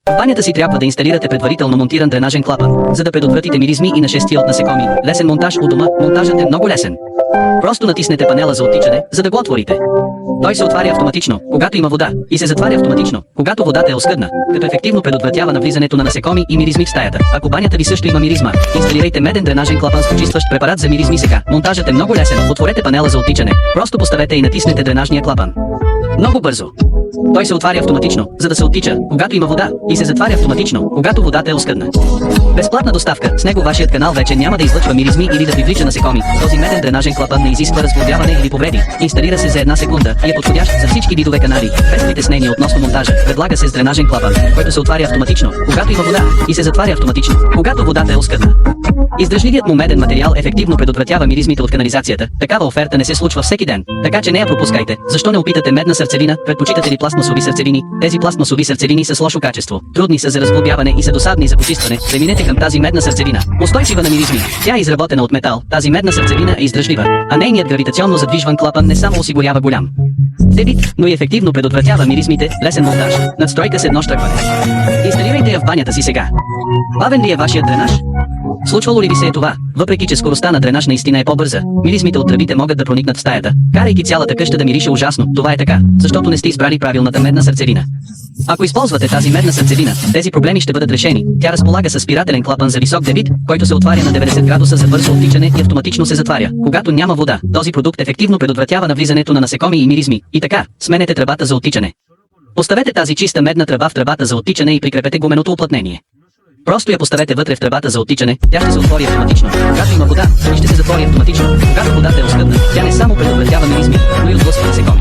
В банята си трябва да инсталирате предварително монтиран дренажен клапан, за да предотвратите миризми и нашествия от насекоми. Лесен монтаж у дома, монтажът е много лесен. Просто натиснете панела за оттичане, за да го отворите. Той се отваря автоматично, когато има вода, и се затваря автоматично, когато водата е оскъдна, като ефективно предотвратява навлизането на насекоми и миризми в стаята. Ако банята ви също има миризма, инсталирайте меден дренажен клапан с почистващ препарат за миризми сега. Монтажът е много лесен. Отворете панела за оттичане, просто поставете и натиснете дренажния клапан. Много бързо. Той се отваря автоматично, за да се оттича, когато има вода, и се затваря автоматично, когато водата е оскъдна. Безплатна доставка. С него вашият канал вече няма да излъчва миризми или да привлича насекоми. Този меден дренажен клапан не изисква разглобяване или повреди. Инсталира се за 1 секунда и е подходящ за всички видове канали. Без притеснение относно монтажа. Предлага се с дренажен клапан, който се отваря автоматично, когато има вода, и се затваря автоматично, когато водата е оскъдна. Издръжливият му меден материал ефективно предотвратява миризмите от канализацията. Такава оферта не се случва всеки ден, така че не я пропускайте. Защо не опитате медна сърцевина? Предпочитате ли пластмасови сърцевини? Тези пластмасови сърцевини са с лошо качество, трудни са за разглобяване и са досадни за почистване. Преминете към тази медна сърцевина. Устойчива на миризми. Тя е изработена от метал. Тази медна сърцевина е издръжлива, а нейният гравитационно задвижван клапан не само осигурява голям дебит, но и ефективно предотвратява миризмите. Лесен монтаж. Надстройка с едно штръкване. Инсталирайте я в банята си сега. Бавен ли е вашият дренаж? Случвало ли ви се е това? Въпреки че скоростта на дренаж наистина е по-бърза, миризмите от тръбите могат да проникнат в стаята, карайки цялата къща да мирише ужасно. Това е така, защото не сте избрали правилната медна сърцевина. Ако използвате тази медна сърцевина, тези проблеми ще бъдат решени. Тя разполага с спирателен клапан за висок дебит, който се отваря на 90 градуса за бързо оттичане и автоматично се затваря, когато няма вода. Този продукт ефективно предотвратява навлизането на насекоми и миризми. И така, сменете тръбата за оттичане. Поставете тази чиста медна тръба в тръбата за оттичане и прикрепете гуменото уплътнение. Просто я поставете вътре в тръбата за оттичане, тя ще се отвори автоматично, когато има вода, и ще се затвори автоматично, когато водата е оскъдна. Тя не само предотвратява миризми, но и отблъсква насекоми.